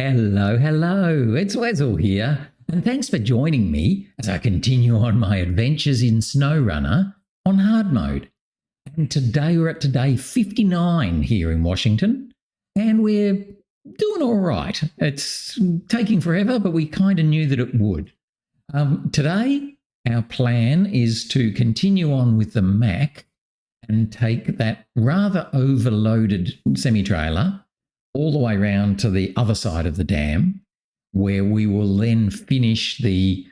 Hello, hello. It's Wessel here, and thanks for joining me as I continue on my adventures in SnowRunner on hard mode. And today we're at day 59 here in Washington, and we're doing all right. It's taking forever, but we kind of knew that it would. Today, our plan is to continue on with the Mack and take that rather overloaded semi-trailer all the way around to the other side of the dam, where we will then finish the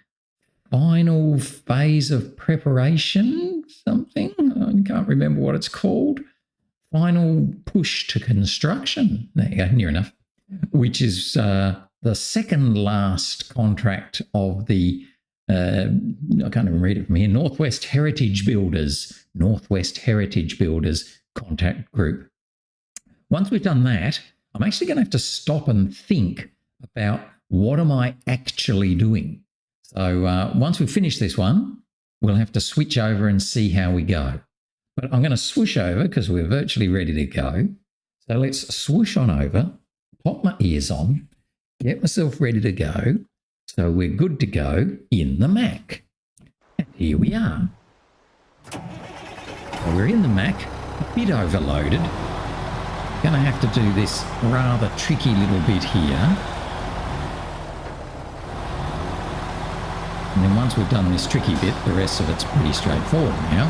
final phase of preparation, something, I can't remember what it's called, final push to construction, there you go, near enough, which is the second last contract of the, I can't even read it from here, Northwest Heritage Builders contact group. Once we've done that, I'm actually going to have to stop and think about what am I actually doing. So once we finish this one, we'll have to switch over and see how we go. But I'm going to swoosh over because we're virtually ready to go. So let's swoosh on over, pop my ears on, get myself ready to go. So we're good to go in the Mack. And here we are. So we're in the Mack, a bit overloaded. Going to have to do this rather tricky little bit here. And then once we've done this tricky bit, the rest of it's pretty straightforward now.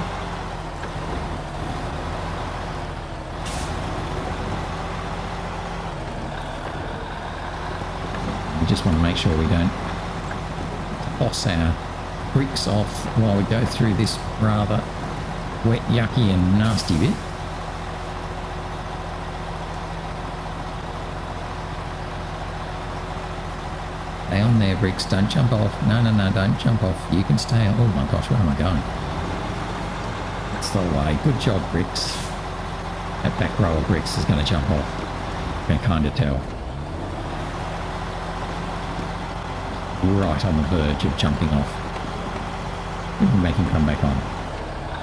We just want to make sure we don't toss our bricks off while we go through this rather wet, yucky and nasty bit. Stay on there, bricks. Don't jump off. No, don't jump off. You can stay on. Oh my gosh, where am I going? That's the way. Good job, bricks. That back row of bricks is going to jump off. You can kind of tell. Right on the verge of jumping off. We can make him come back on.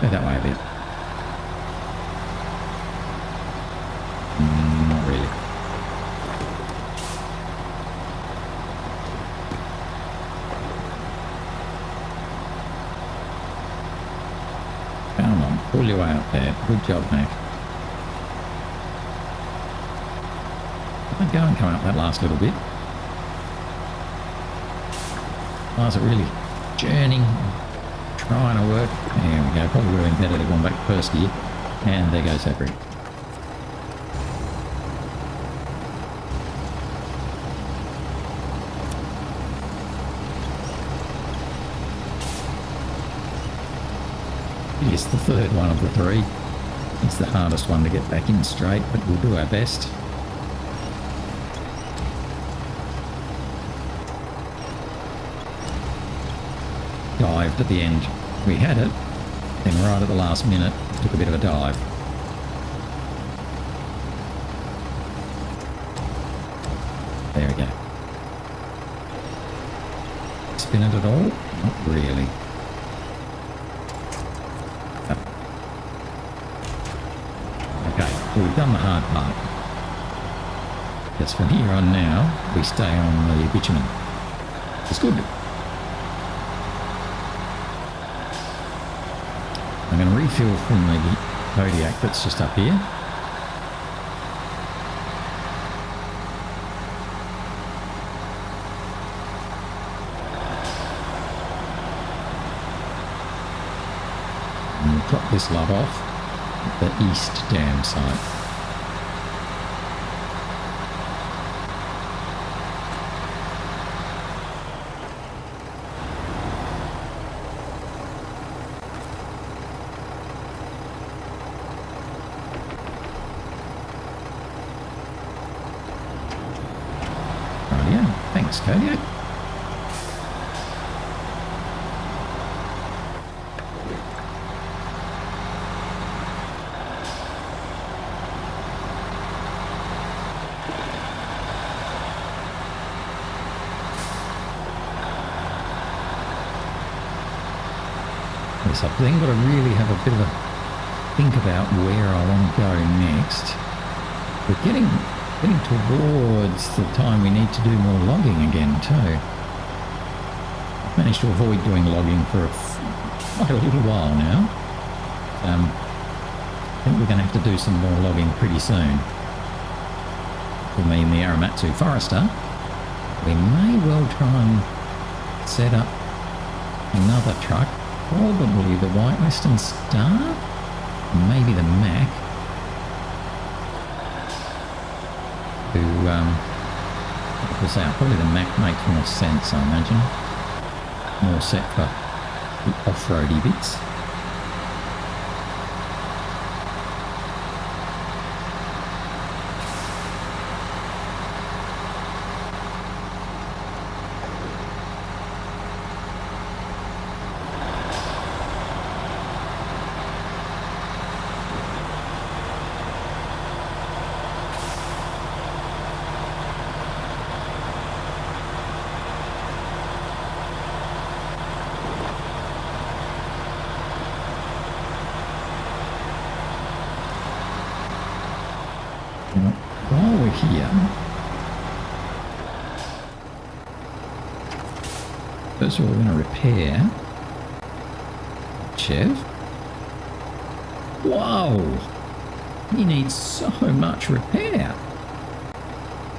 Go that way a bit. Not really. Come on, pull your way up there. Good job, Mac. Go and come up that last little bit. Why is it really churning? Trying to work. There we go. Probably would have been better to go back first gear. And there goes that brick. It's the third one of the three. It's the hardest one to get back in straight, but we'll do our best. Dived at the end. We had it, then right at the last minute, took a bit of a dive. There we go. Spin it at all? Not really. Well, we've done the hard part. Because from here on now, we stay on the bitumen. It's good. I'm going to refill from the Kodiak that's just up here. And we'll drop this lot off at the east dam site. Thanks, Kodiak. Yes, I've then got to really have a bit of a think about where I want to go next. We're getting Getting towards the time we need to do more logging again too. I've managed to avoid doing logging for quite a little while now. I think we're going to have to do some more logging pretty soon. For me and the Aramatsu Forester, we may well try and set up another truck, probably the White Western Star, maybe the Mack, to help us out. Probably the Mack makes more sense, I imagine. More set for the off-roady bits. While we're here, first of all we're going to repair Chev. Whoa! You need so much repair.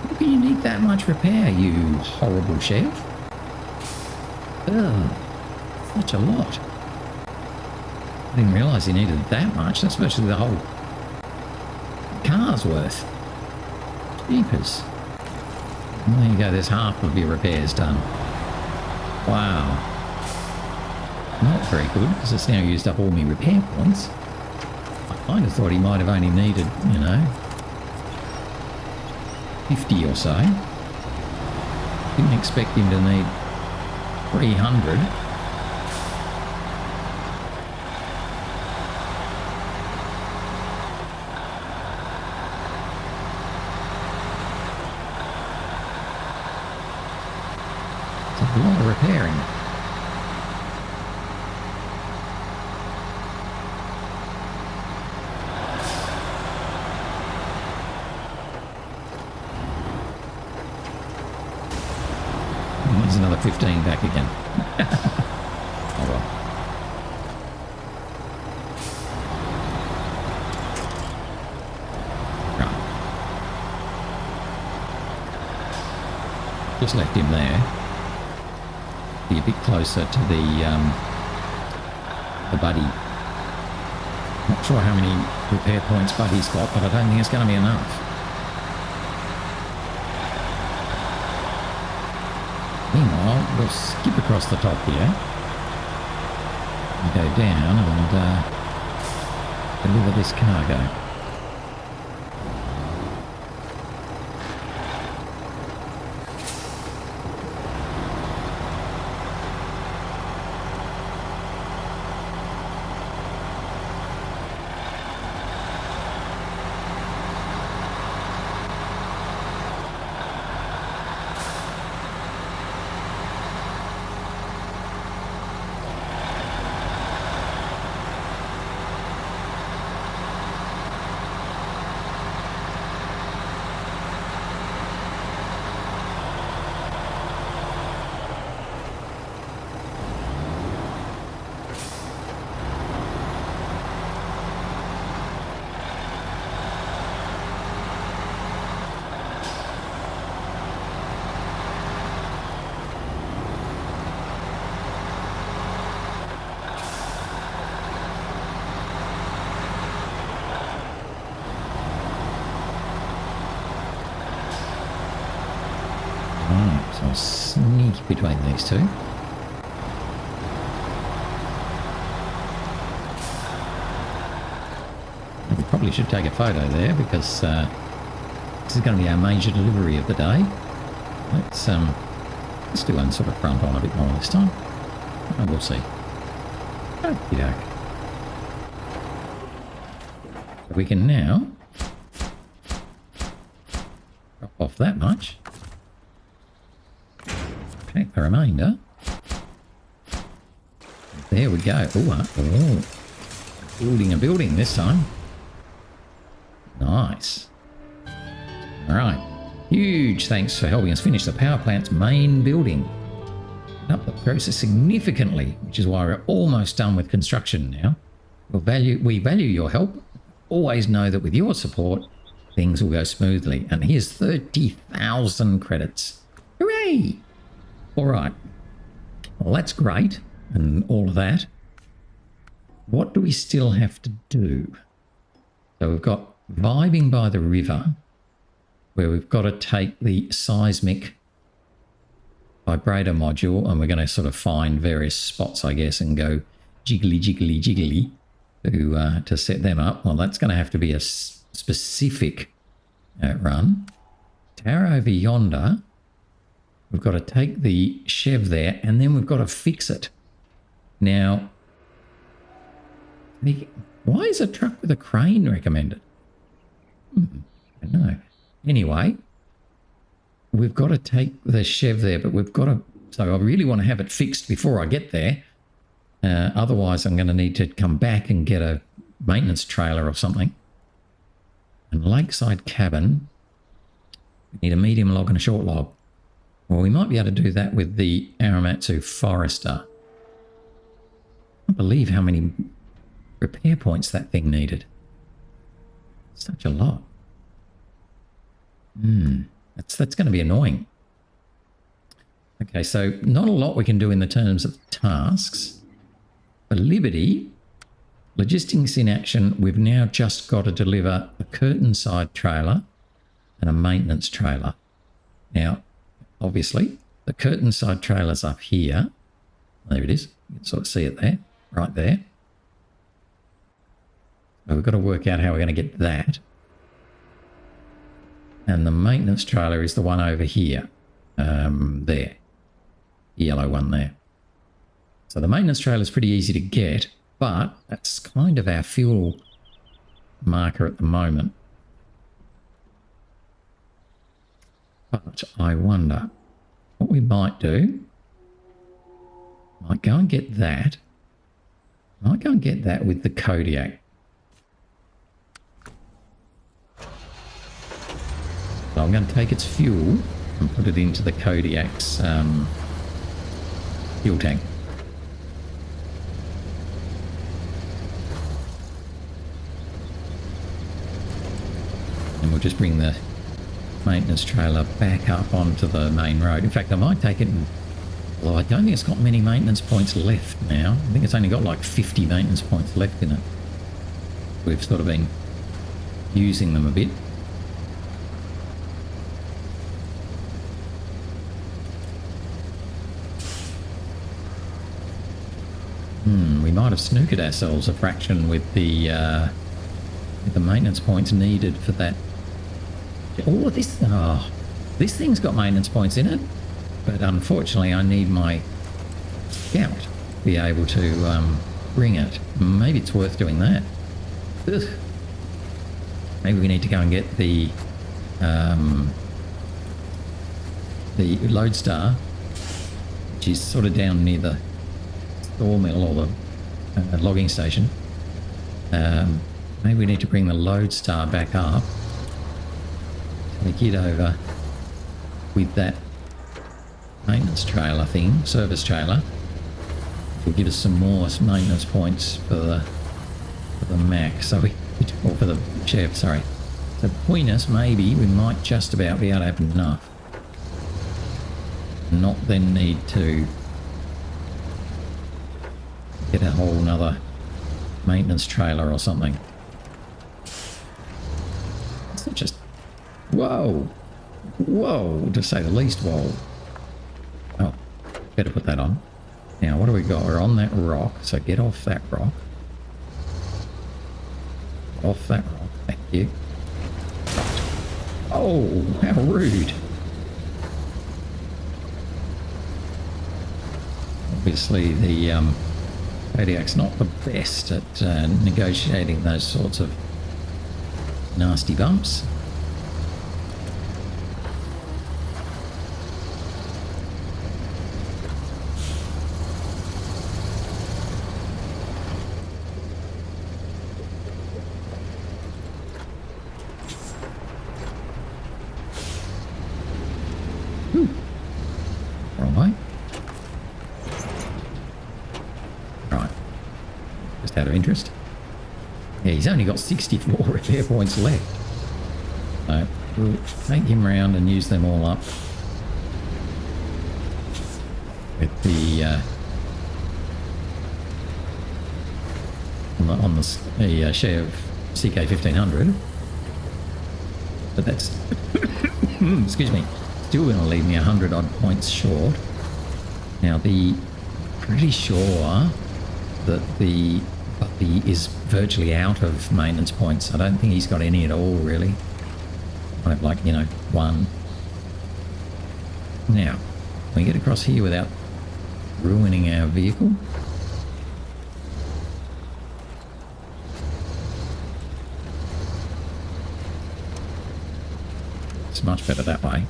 How can you need that much repair, you horrible Chev? Ugh, such a lot. I didn't realise he needed that much. That's virtually the whole car's worth. Jeepers. And there you go, there's half of your repairs done. Wow. Not very good, because it's now used up all my repair points. I kind of thought he might have only needed, you know, 50 or so. Didn't expect him to need 300. A lot of repairing. And there's another 15 back again. Oh well. Right. Just left him there. Be a bit closer to the buddy. Not sure how many repair points Buddy's got, but I don't think it's going to be enough. Meanwhile, we'll skip across the top here and go down and deliver this cargo. So I'll sneak between these two. We probably should take a photo there because this is going to be our major delivery of the day. Let's do one sort of front on a bit more this time. And we'll see. Okey-doke. We can now drop off that much. Take the remainder. There we go. Oh, building a building this time. Nice. All right. Huge thanks for helping us finish the power plant's main building. Up the process significantly, which is why we're almost done with construction now. We value your help. Always know that with your support, things will go smoothly. And here's 30,000 credits. Hooray! All right. Well, that's great and all of that. What do we still have to do? So we've got vibing by the river, where we've got to take the seismic vibrator module, and we're going to sort of find various spots, I guess, and go jiggly, jiggly, jiggly to set them up. Well, that's going to have to be a specific run. Tower Over Yonder, we've got to take the Chev there, and then we've got to fix it. Now, why is a truck with a crane recommended? I don't know. Anyway, we've got to take the Chev there, but we've got to... So I really want to have it fixed before I get there. Otherwise, I'm going to need to come back and get a maintenance trailer or something. And lakeside cabin, we need a medium log and a short log. Well, we might be able to do that with the Aramatsu Forester. I can't believe how many repair points that thing needed. Such a lot. That's going to be annoying. Okay, so not a lot we can do in the terms of tasks. For Liberty, logistics in action, we've now just got to deliver a curtain side trailer and a maintenance trailer. Now, obviously, the curtain side trailer's up here. There it is. You can sort of see it there, right there. So we've got to work out how we're going to get that. And the maintenance trailer is the one over here. There. The yellow one there. So the maintenance trailer is pretty easy to get, but that's kind of our fuel marker at the moment. But I wonder what we might do. Might go and get that. Might go and get that with the Kodiak. So I'm going to take its fuel and put it into the Kodiak's fuel tank. And we'll just bring the maintenance trailer back up onto the main road. In fact, I might take it, well, I don't think it's got many maintenance points left now. I think it's only got like 50 maintenance points left in it. We've sort of been using them a bit. We might have snookered ourselves a fraction with the maintenance points needed for that. Oh, this thing's got maintenance points in it, but unfortunately I need my scout to be able to bring it. Maybe it's worth doing that. Ugh. Maybe we need to go and get the Loadstar, which is sort of down near the sawmill or the logging station. Maybe we need to bring the Loadstar back up. Take it over with that maintenance trailer thing, service trailer. Will give us some more maintenance points for the Mack. So or for the Chev, sorry. So between us, maybe we might just about be able to have enough. Not then need to get a whole nother maintenance trailer or something. It's not just... Whoa! Whoa, to say the least, whoa. Oh, better put that on. Now, what do we got? We're on that rock, so get off that rock. Off that rock, thank you. Oh, how rude. Obviously, the Kodiak's not the best at negotiating those sorts of nasty bumps. out of interest. Yeah, he's only got 64 repair points left. So we'll take him round and use them all up with the on the Chev CK1500. But that's excuse me, still going to leave me 100 odd points short. Now pretty sure that the puppy is virtually out of maintenance points. I don't think he's got any at all, really. I have, like, you know, one. Now, can we get across here without ruining our vehicle? It's much better that way.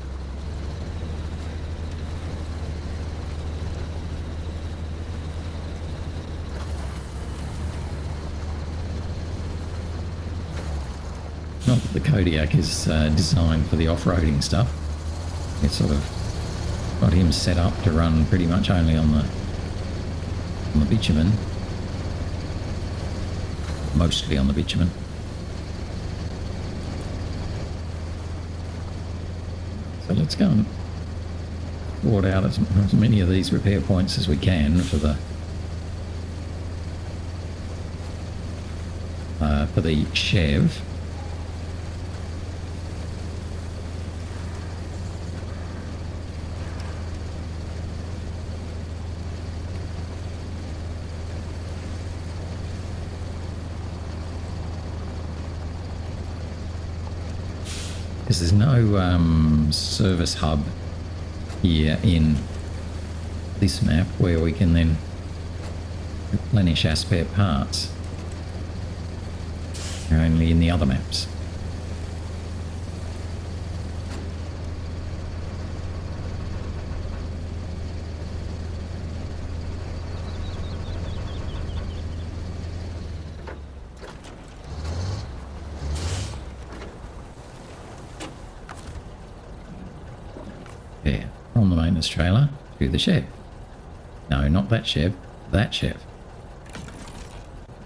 Not that the Kodiak is designed for the off-roading stuff. It's sort of got him set up to run pretty much only on the bitumen. Mostly on the bitumen. So let's go and sort out as many of these repair points as we can for the Chev. Because there's no service hub here in this map where we can then replenish our spare parts. They're only in the other maps. From the maintenance trailer to the Chev. No, not that Chev, that Chev.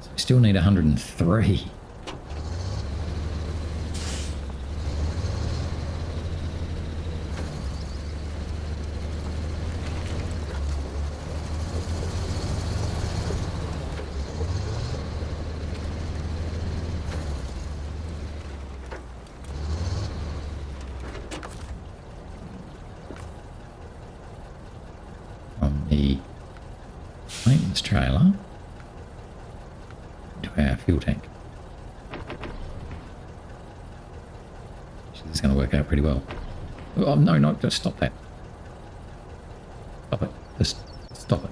So we still need 103. Maintenance trailer to our fuel tank. This is going to work out pretty well. Oh, no, just stop that. Stop it. Just stop it.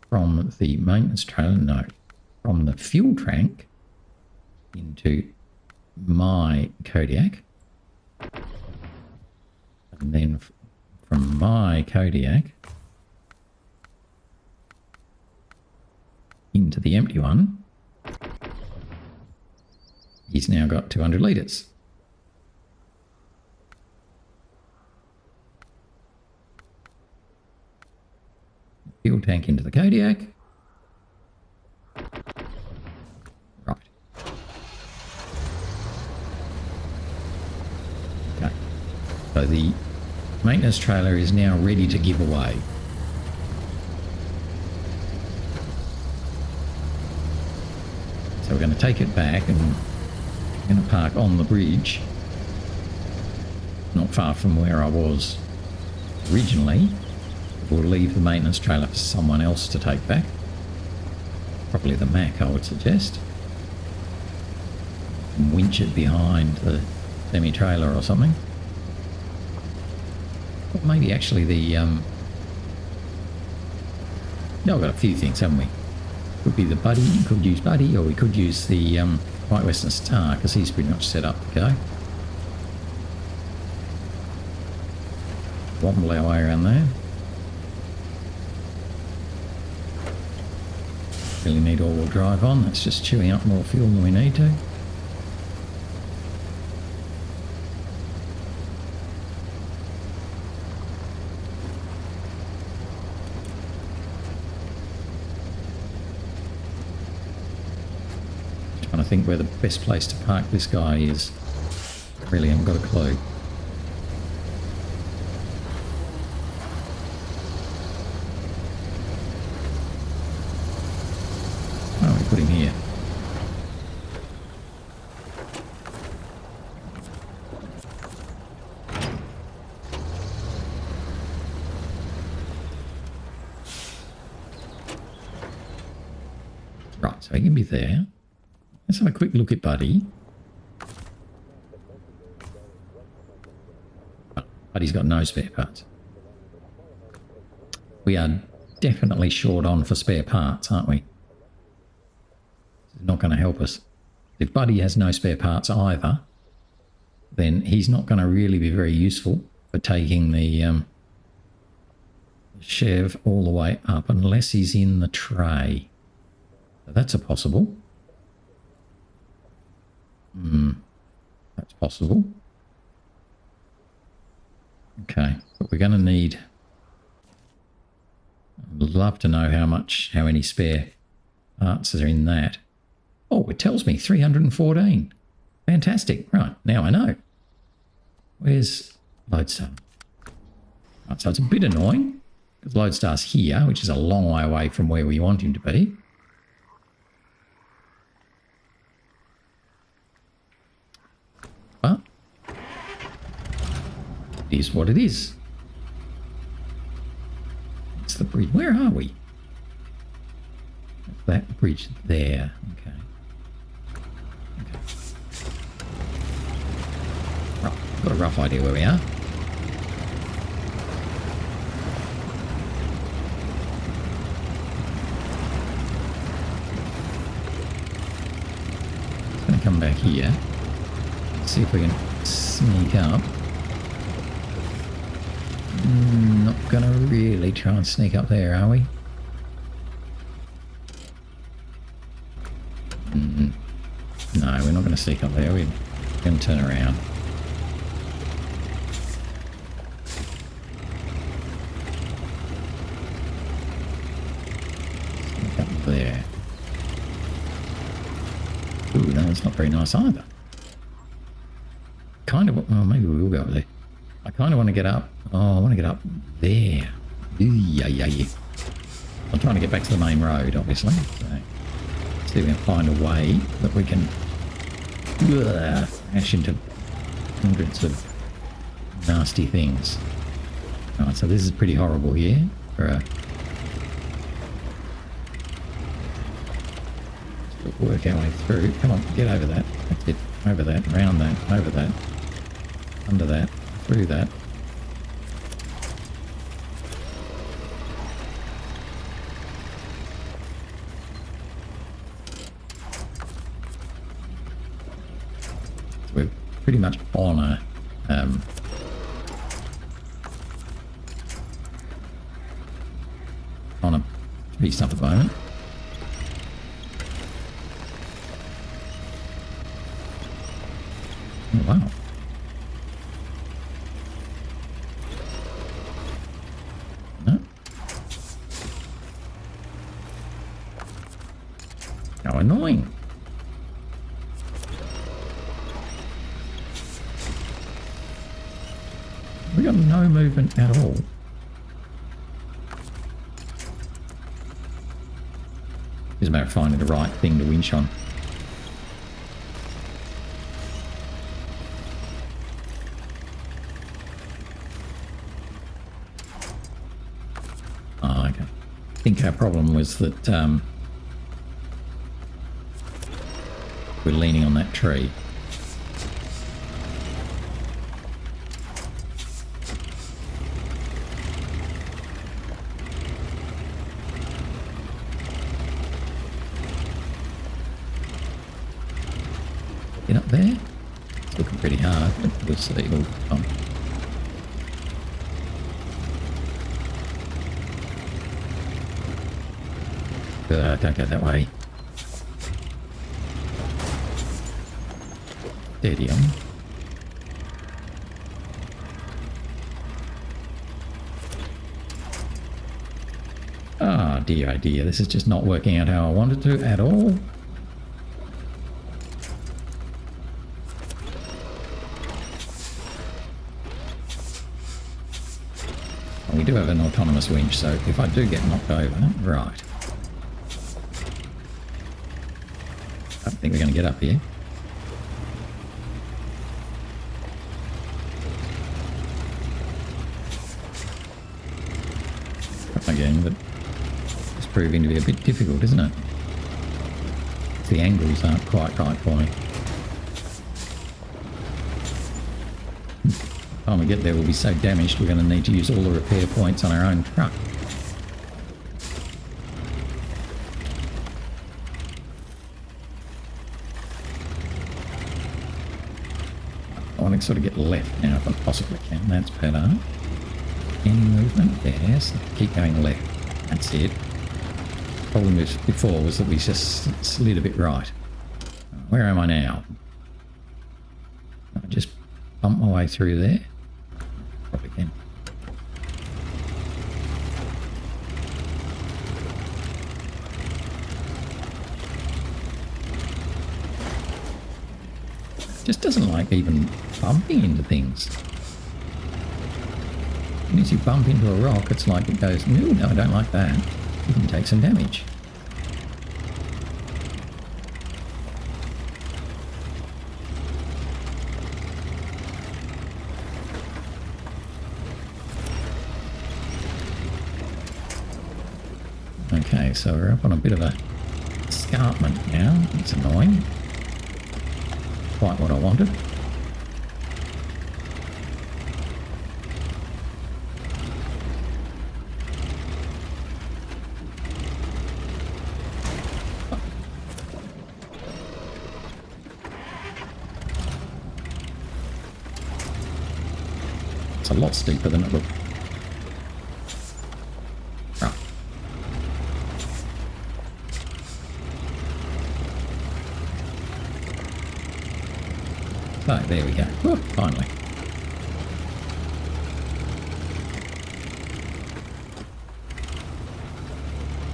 From the maintenance trailer, no. From the fuel tank into my Kodiak. And then from my Kodiak into the empty one, he's now got 200 litres. Fuel tank into the Kodiak. Right. Okay. So the maintenance trailer is now ready to give away. So we're going to take it back and we're going to park on the bridge, not far from where I was originally. We'll leave the maintenance trailer for someone else to take back. Probably the Mack, I would suggest. And winch it behind the semi-trailer or something. Or maybe actually the... No, we've got a few things, haven't we? Could be the Buddy, you could use Buddy, or we could use the White Western Star, because he's pretty much set up to go. Wobble our way around there. Really need all-wheel drive on, that's just chewing up more fuel than we need to. to think where the best place to park this guy is. Really haven't got a clue. Oh, we put him here. Right, so he can be there. Let's have a quick look at Buddy. Buddy's got no spare parts. We are definitely short on for spare parts, aren't we? This is not going to help us. If Buddy has no spare parts either, then he's not going to really be very useful for taking the Chev all the way up unless he's in the tray. So that's a possible. That's possible. Okay, but we're going to need... I'd love to know how many spare parts are in that. Oh, it tells me 314. Fantastic. Right, now I know. Where's Loadstar? Right, so it's a bit annoying because Loadstar's here, which is a long way away from where we want him to be. But it is what it is. It's the bridge. Where are we? That bridge there. Okay. Okay. Right, I've got a rough idea where we are. Just going to come back here. See if we can sneak up. Not gonna really try and sneak up there, are we? No, we're not gonna sneak up there. We're gonna turn around. Sneak up there. Ooh, no, that's not very nice either. Kind of, well, maybe we will go up there. I kind of want to get up. Oh, I want to get up there. Yeah. I'm trying to get back to the main road, obviously. So, see if we can find a way that we can smash into hundreds of nasty things. Alright, so this is pretty horrible here. For a work our way through. Come on, get over that. That's it. Over that, around that, over that, under that, through that. So we're pretty much on a tree stump at the moment. Oh, wow. No. How annoying. We got no movement at all. It's a matter of finding the right thing to winch on. Oh, okay. I think our problem was that we're leaning on that tree. Get up there. It's looking pretty hard, but we'll see. It'll come. Don't go that way. Steady on. Oh dear, this is just not working out how I wanted to at all. We do have an autonomous winch, so if I do get knocked over, right. I don't think we're going to get up here. Again, but it's proving to be a bit difficult, isn't it? The angles aren't quite right for me. By the time we get there, we'll be so damaged we're going to need to use all the repair points on our own truck. I want to sort of get left now if I possibly can. That's better. Any movement? Yes. Keep going left. That's it. Problem before was that we just slid a bit right. Where am I now? I just bump my way through there. Probably can. Just doesn't like even bumping into things. As soon as you bump into a rock, it's like it goes, no, I don't like that. You can take some damage. Okay, so we're up on a bit of a escarpment now. It's annoying. Quite what I wanted. It's a lot steeper than it looked. Right. So, there we go. Oh, finally.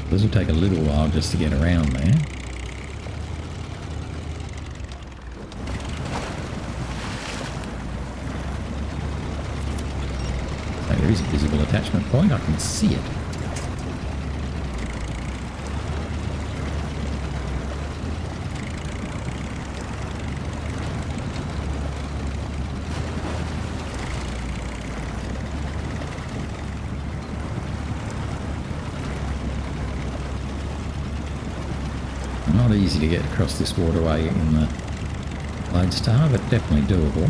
This will take a little while just to get around there. There is a visible attachment point, I can see it. Not easy to get across this waterway in the Loadstar, but definitely doable.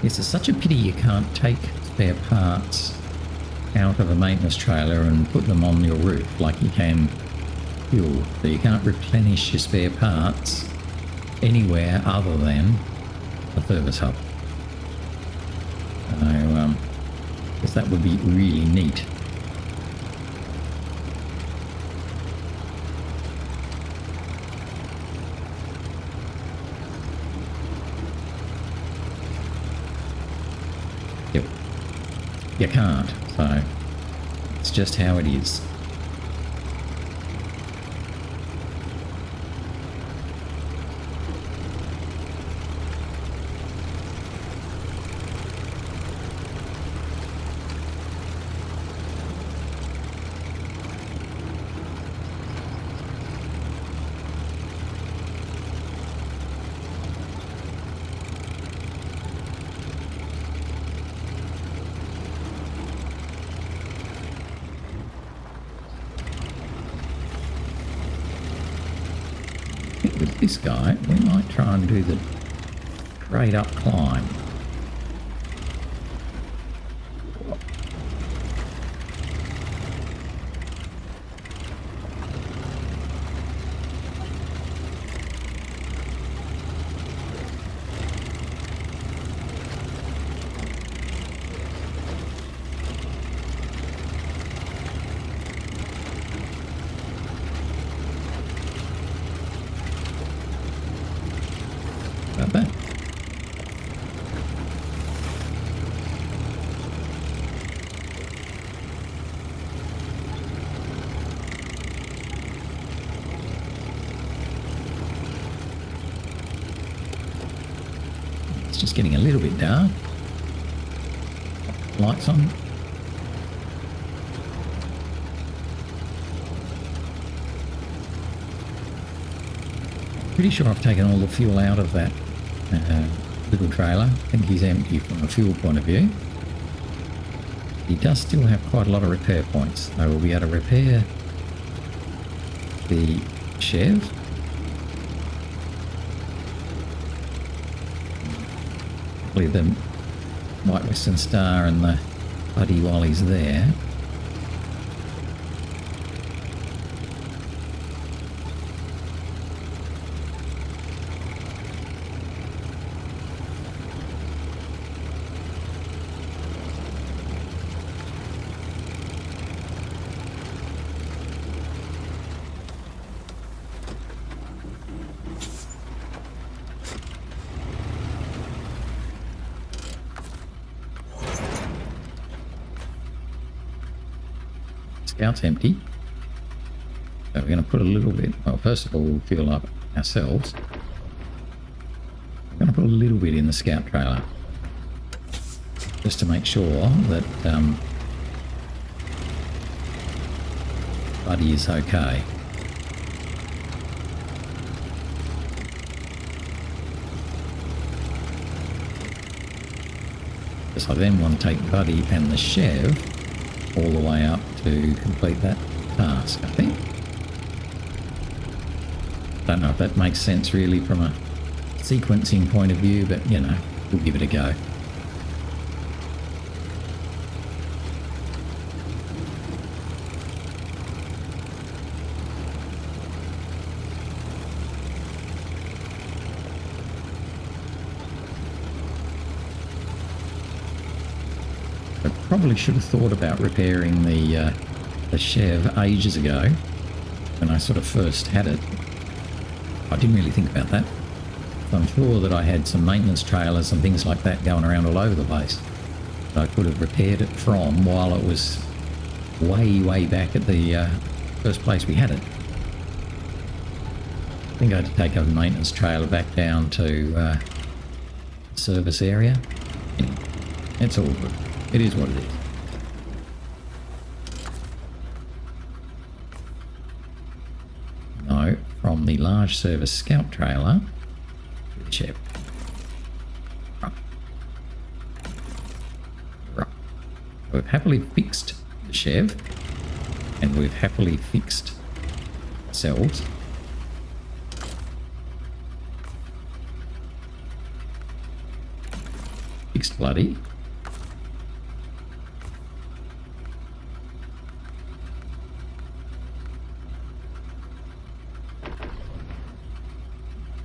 Yes, it's such a pity you can't take spare parts out of a maintenance trailer and put them on your roof like you can fuel. So you can't replenish your spare parts anywhere other than the service hub. So, because that would be really neat. You can't, so it's just how it is. this guy, we might try and do the straight up climb. About that. It's just getting a little bit dark. Lights on. Pretty sure I've taken all the fuel out of that little trailer. I think he's empty from a fuel point of view. He does still have quite a lot of repair points. I will be able to repair the Chev. Probably the White Western Star and the Buddy while he's there. Scout's empty. So we're going to put a little bit, well, first of all, we'll fuel up ourselves. We're going to put a little bit in the scout trailer just to make sure that Buddy is okay. Because I then want to take Buddy and the Chev all the way up to complete that task, I think. Don't know if that makes sense really from a sequencing point of view, but you know, we'll give it a go. Probably should have thought about repairing the Chev ages ago when I sort of first had it. I didn't really think about that. So I'm sure that I had some maintenance trailers and things like that going around all over the place that I could have repaired it from while it was way back at the first place we had it. I think I had to take a maintenance trailer back down to the service area. Anyway, it's all good. It is what it is. No, from the large service scout trailer to the Chev. Right. We've happily fixed the Chev, and we've happily fixed ourselves. Fixed Bloody.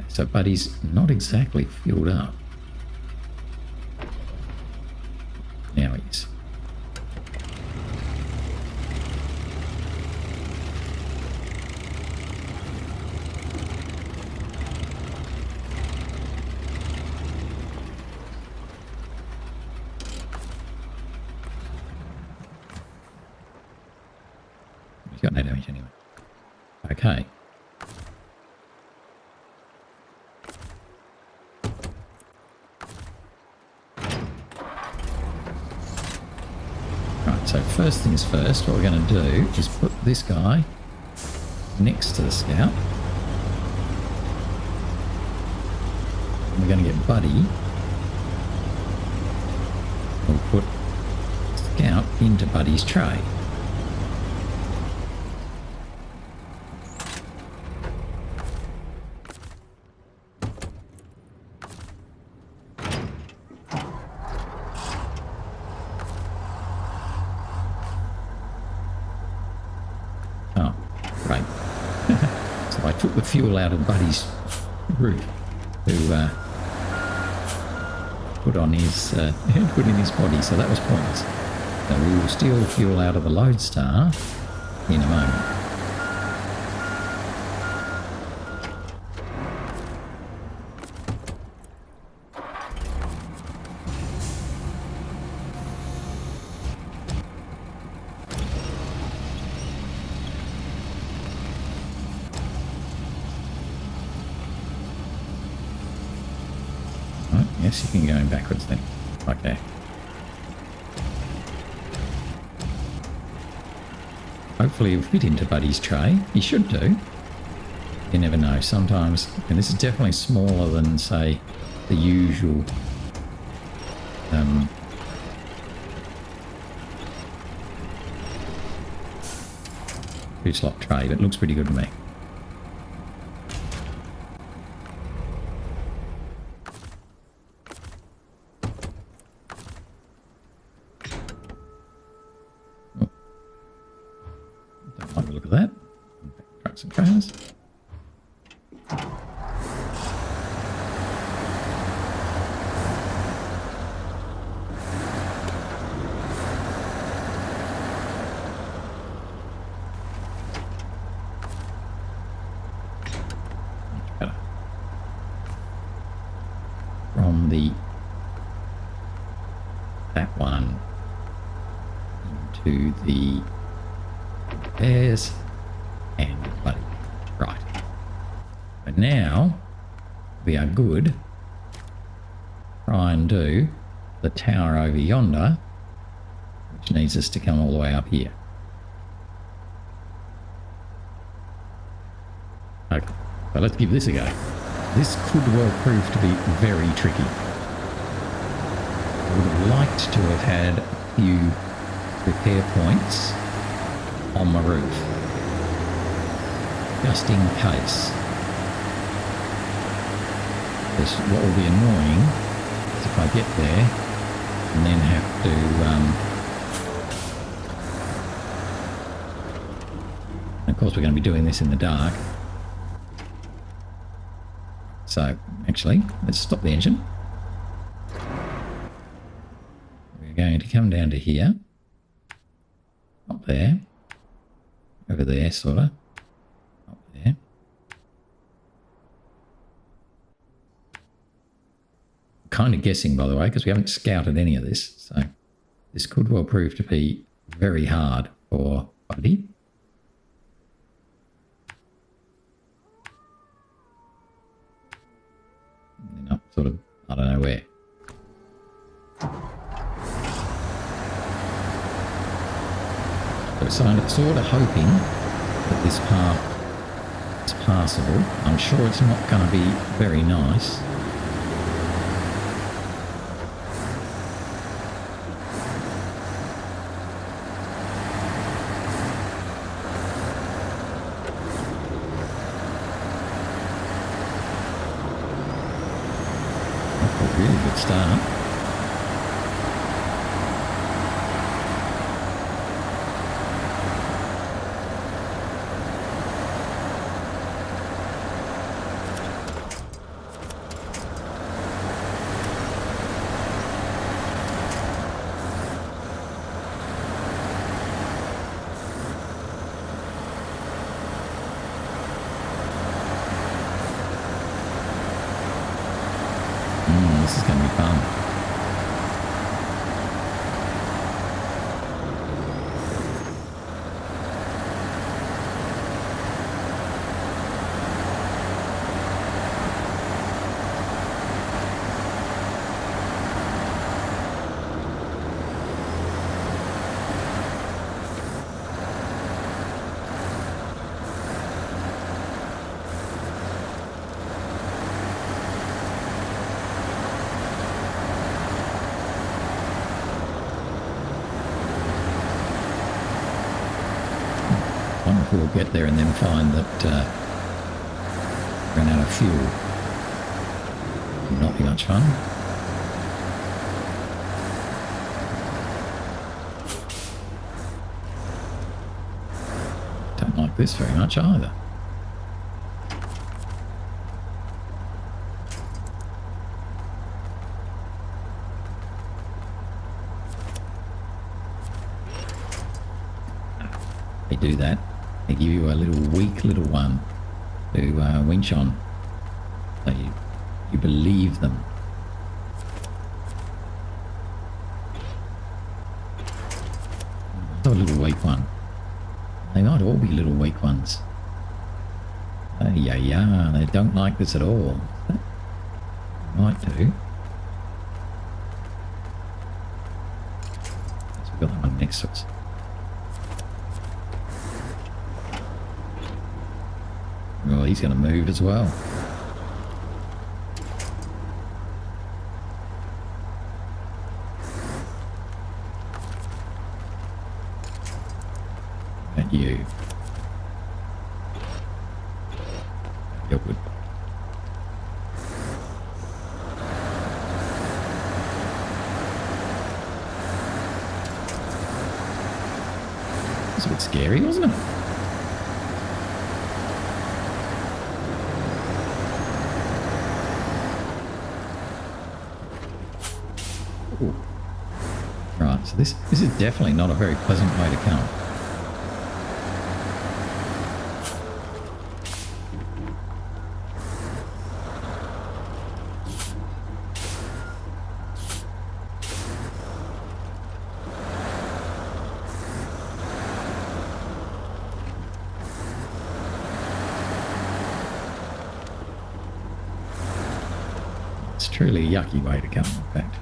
So Buddy's not exactly filled up. Now he is. He's got no damage anyway. Okay. So first things first, what we're going to do is put this guy next to the scout. And we're going to get Buddy. We'll put scout into Buddy's tray. took the fuel out of Buddy's roof to put in his body, so that was pointless. So we will steal fuel out of the Loadstar in a moment. Yes, you can go backwards then. Okay. Hopefully he'll fit into Buddy's tray. He should do. You never know. Sometimes, and this is definitely smaller than, say, the usual two-slot tray, but it looks pretty good to me. Look at that. Trucks and trailers. Better. From that one into the Bears and Buddy. Right. But now we are good. Try and do the Tower Over Yonder, which needs us to come all the way up here. Okay, but let's give this a go. This could well prove to be very tricky. I would have liked to have had a few repair points on my roof, just in case. Because what will be annoying is if I get there and then have to of course we're going to be doing this in the dark, so actually let's stop the engine. We're going to come down to here, up there, over there, sort of. Up there. Kind of guessing, by the way, because we haven't scouted any of this. So this could well prove to be very hard for Buddy. And then up sort of, I don't know where. So I'm sort of hoping that this path is passable. I'm sure it's not going to be very nice. That's a really good start. This is going to be fun. We'll get there and then find that ran out of fuel. Will not be much fun. Don't like this very much either. They do that. They give you a little weak little one to winch on. So you believe them. A little weak one. They might all be little weak ones. Yeah, they don't like this at all. Might do. So we've got that one next to us. Well, he's going to move as well. At you. You're good. It's a bit scary, wasn't it? Ooh. Right, so this is definitely not a very pleasant way to come. It's truly a yucky way to come, in fact.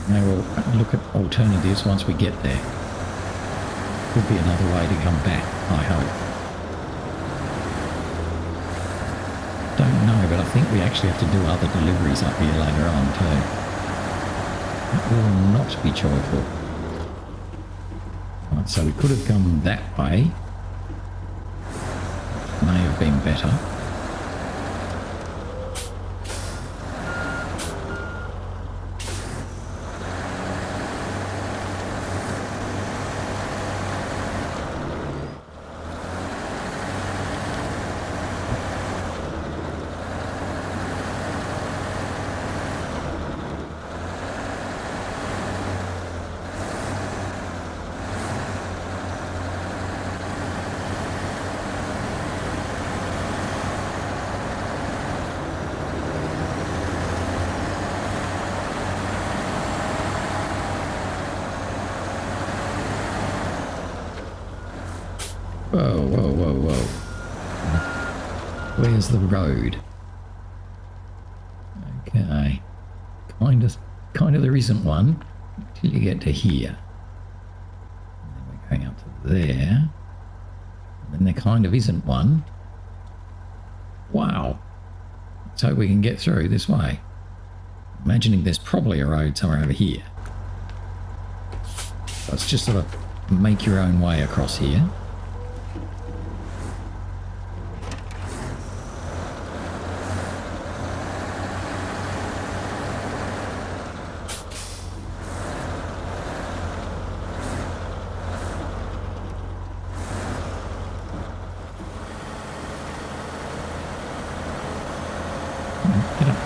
Now we'll look at alternatives once we get there. Could be another way to come back, I hope. Don't know, but I think we actually have to do other deliveries up here later on too. That will not be joyful. Right, so we could have come that way. May have been better. Whoa, whoa, whoa, whoa. Where's the road? Okay. Kind of there isn't one until you get to here. And then we're going up to there. And then there kind of isn't one. Wow. Let's hope we can get through this way. Imagining there's probably a road somewhere over here. So it's just sort of make your own way across here. Get up.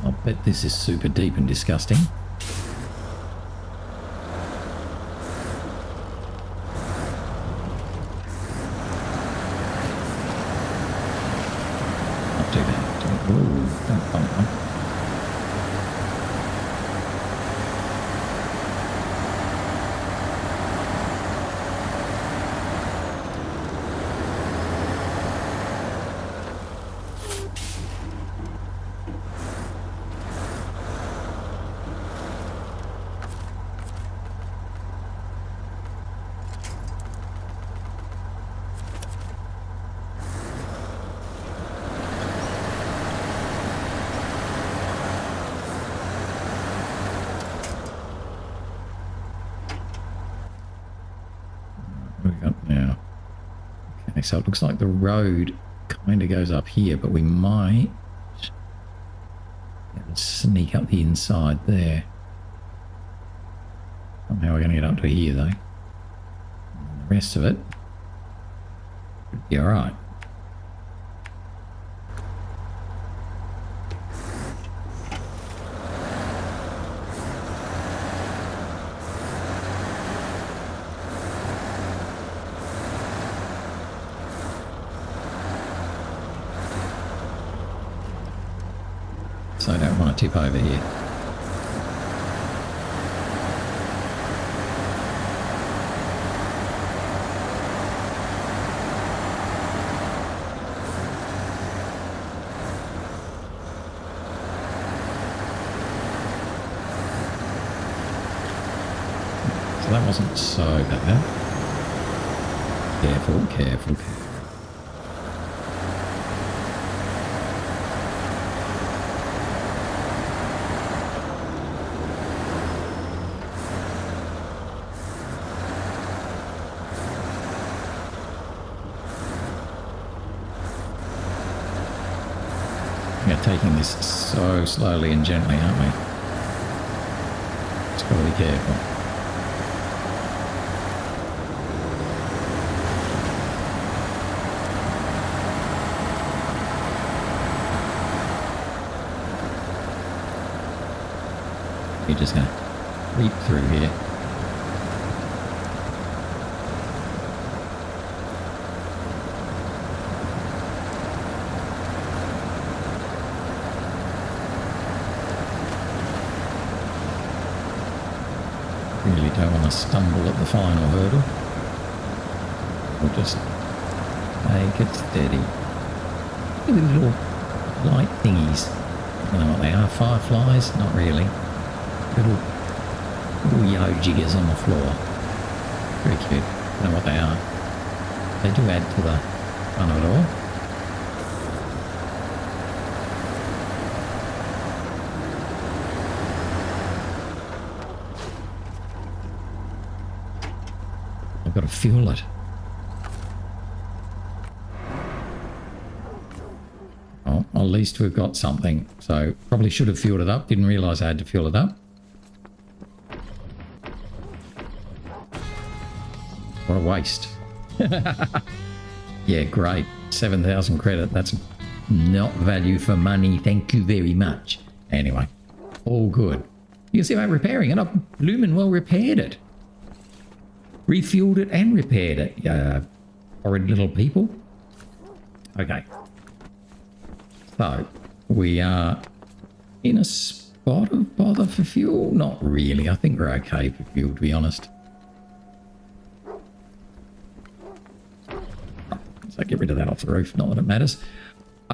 I'll bet this is super deep and disgusting. Not too bad. Ooh, don't bump one. What have we got now? Okay, so it looks like the road kind of goes up here, but we might sneak up the inside there. Somehow we're going to get up to here though. And the rest of it should be alright. tip over here. So that wasn't so bad. Careful, careful, careful. We're taking this so slowly and gently, aren't we? Just got to be careful. You're just going to creep through here. Really don't want to stumble at the final hurdle. We'll just make it steady. Look at these little light thingies. I don't know what they are. Fireflies? Not really. Little yo jiggers on the floor. Very cute. I don't know what they are. They do add to the fun of it all. I've got to fuel it. Oh, at least we've got something. So probably should have fueled it up. Didn't realise I had to fuel it up. What a waste. Yeah, great. 7,000 credit. That's not value for money. Thank you very much. Anyway, all good. You can see I'm repairing it. I've bloomin' well repaired it. Refueled it and repaired it. Horrid little people. Okay. So, we are in a spot of bother for fuel. Not really. I think we're okay for fuel, to be honest. So get rid of that off the roof. Not that it matters.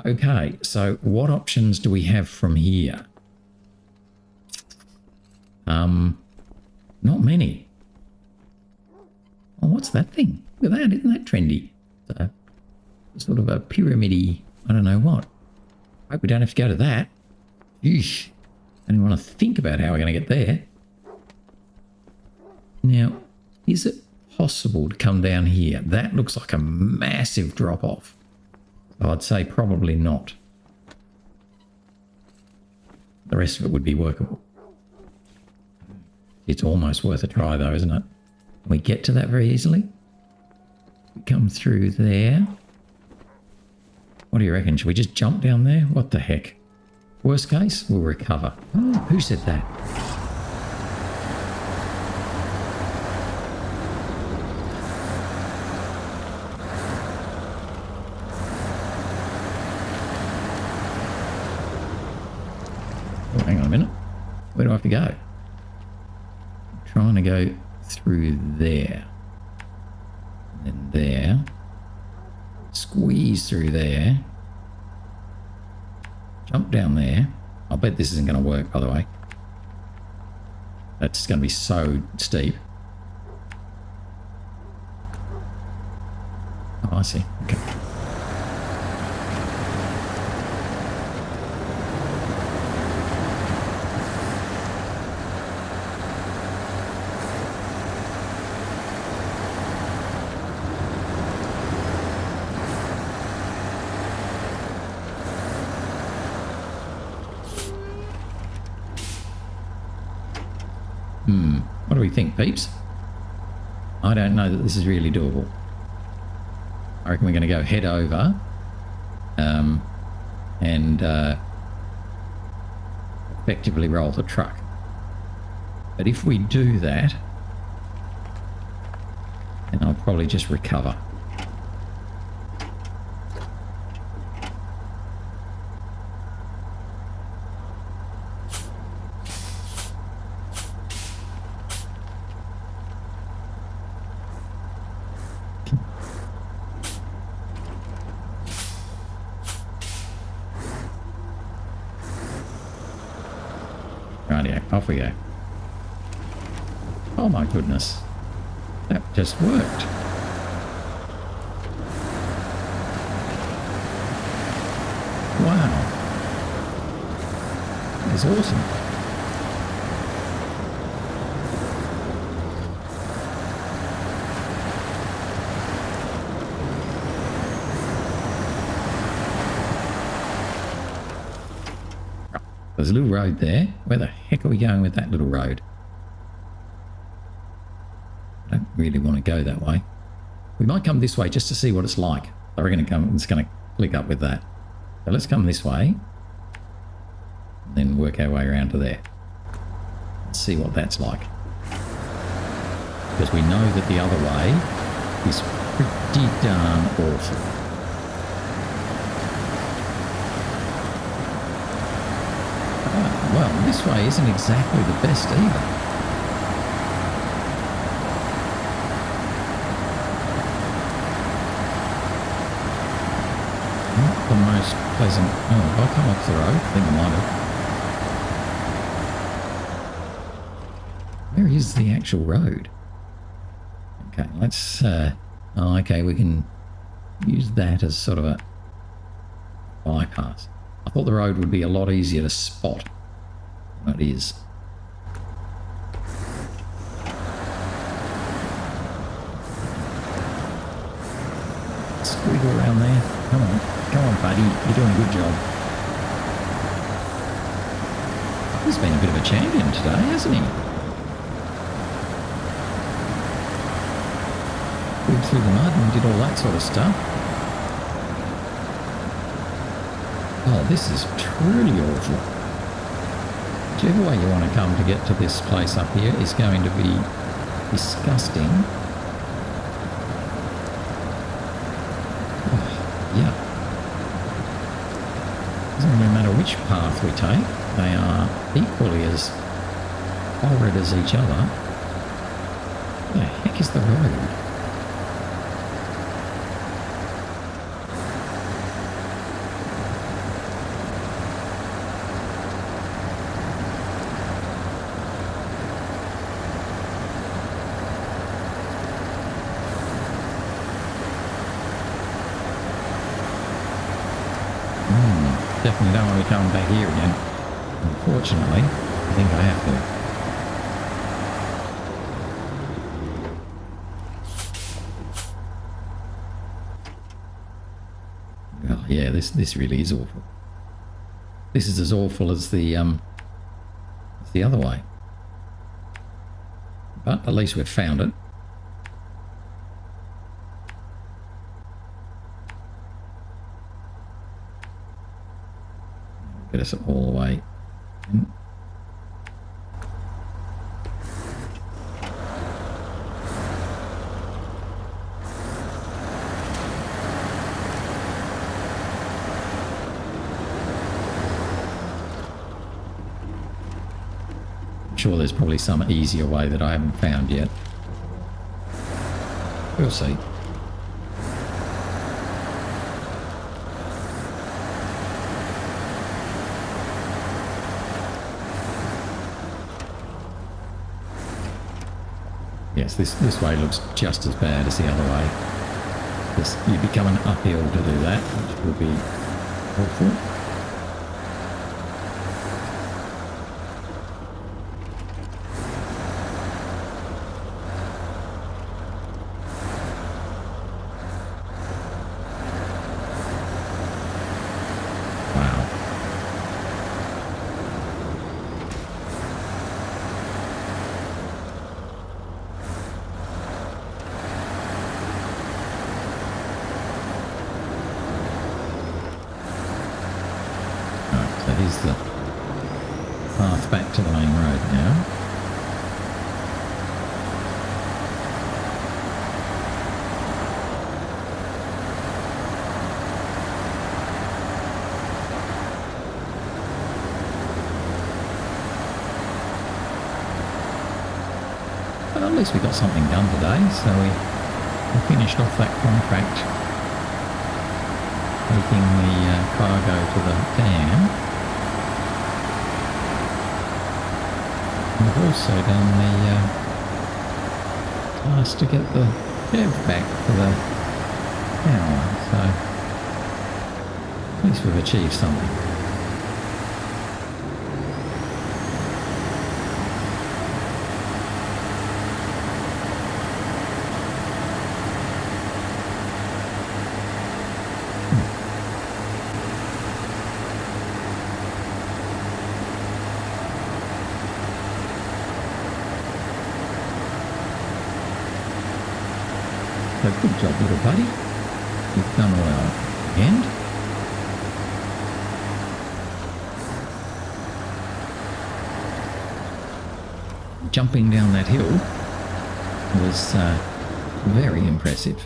Okay, so what options do we have from here? Not many. Oh, what's that thing? Look at that. Isn't that trendy? Sort of a pyramid-y, I don't know what. Hope we don't have to go to that. Eesh. I don't even want to think about how we're going to get there. Now, is it possible to come down here? That looks like a massive drop-off. I'd say probably not. The rest of it would be workable. It's almost worth a try though, isn't it? We get to that very easily. We come through there. What do you reckon? Should we just jump down there? What the heck? Worst case, we'll recover. Oh, who said that? Oh, hang on a minute. Where do I have to go? I'm trying to go through there. And then there. Squeeze through there. Jump down there. I bet this isn't going to work, by the way. That's going to be so steep. Oh, I see. Okay. What do we think, peeps? I don't know that this is really doable. I reckon we're going to go head over and effectively roll the truck. But if we do that, then I'll probably just recover. Kodiak, off we go. Oh my goodness. That just worked. Wow. That is awesome. There's a little road there. Where the heck are we going with that little road? I don't really want to go that way. We might come this way just to see what it's like. So we're going to come, it's going to click up with that. So let's come this way. And then work our way around to there. Let's see what that's like. Because we know that the other way is pretty darn awful. Well, this way isn't exactly the best either. Not the most pleasant. Oh, have I come off the road? I think I might have. Where is the actual road? Okay, let's... oh, okay, we can use that as sort of a bypass. I thought the road would be a lot easier to spot. It is. Squiggle around there. Come on, buddy. You're doing a good job. He's been a bit of a champion today, hasn't he? Went through the mud and did all that sort of stuff. Oh, this is truly awful. Whichever way you want to come to get to this place up here is going to be disgusting. Oh, yeah. Doesn't really matter which path we take. They are equally as horrid as each other. Where the heck is the road? Definitely don't want to be coming back here again. Unfortunately, I think I have to. Oh yeah, this really is awful. This is as awful as the other way. But at least we've found it. Get us all the way in. I'm sure there's probably some easier way that I haven't found yet. We'll see. Yes, this way looks just as bad as the other way. You'd be coming uphill to do that, which would be awful. Here's the path back to the main road now. But at least we got something done today, so we finished off that contract taking the cargo to the dam. I've also done the task to get the Chev back to the tower, so at least we've achieved something. So good job, little buddy. You've done well. And jumping down that hill was very impressive.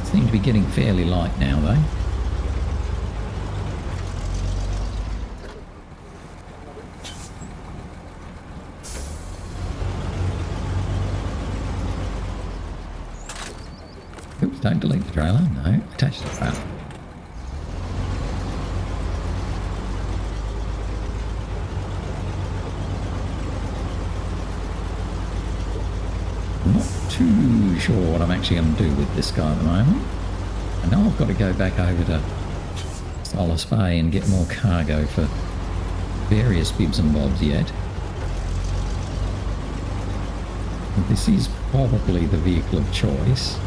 Seem to be getting fairly light now, though. Oops, don't delete the trailer. No, attach the trailer. Not too sure what I'm actually going to do with this guy at the moment. I know I've got to go back over to Solace Bay and get more cargo for various bibs and bobs yet. But this is probably the vehicle of choice.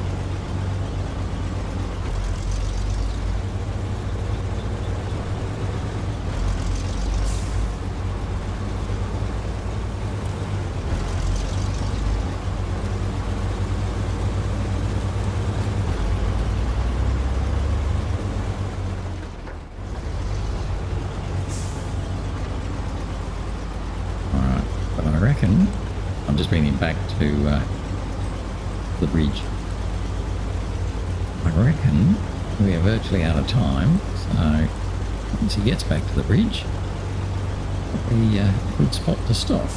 I'm just bringing him back to the bridge. I reckon we are virtually out of time, so once he gets back to the bridge, it'll be a good spot to stop.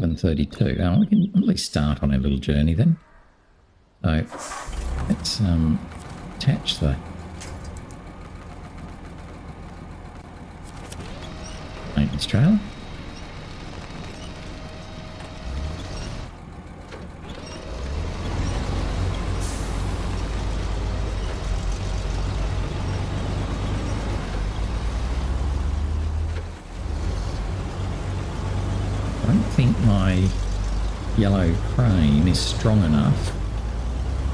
.32. Oh, we can at least start on a little journey then. So let's attach the maintenance trailer. I don't think my yellow crane is strong enough to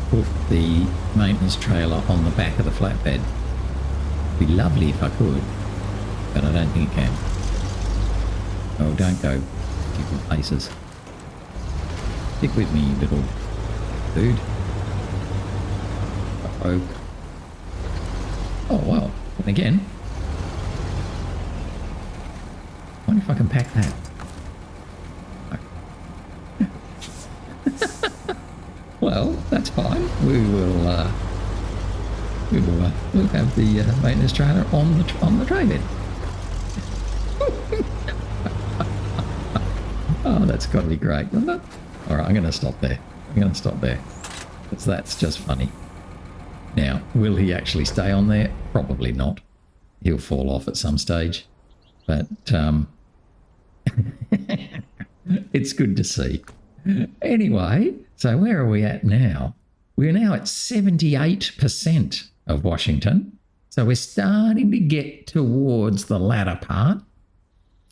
put the maintenance trailer on the back of the flatbed. It'd be lovely if I could, but I don't think it can. Oh, don't go different places. Stick with me, little dude. Uh-oh. Oh, well, and again. I wonder if I can pack that. Well, that's fine. We'll have the maintenance trailer on the tray bed. Oh, that's got to be great, doesn't it? All right, I'm going to stop there. Because that's just funny. Now, will he actually stay on there? Probably not. He'll fall off at some stage. But it's good to see. Anyway, so where are we at now? We're now at 78% of Washington. So we're starting to get towards the latter part,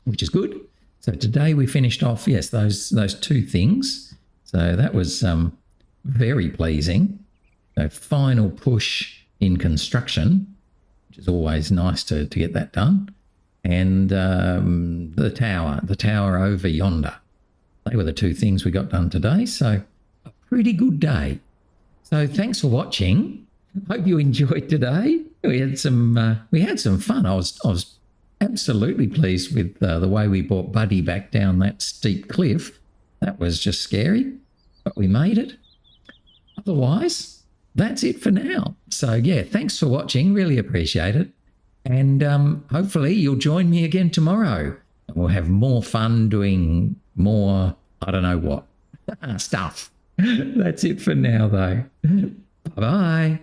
which is good. So today we finished off, yes, those two things. So that was very pleasing. So final push in construction, which is always nice to get that done. And the Tower Over Yonder. They were the two things we got done today. So a pretty good day. So thanks for watching. Hope you enjoyed today. We had some fun. I was absolutely pleased with the way we brought Buddy back down that steep cliff. That was just scary, but we made it. Otherwise, that's it for now. So yeah, thanks for watching. Really appreciate it. And hopefully you'll join me again tomorrow. And we'll have more fun doing more, I don't know what, stuff. That's it for now though. Bye-bye.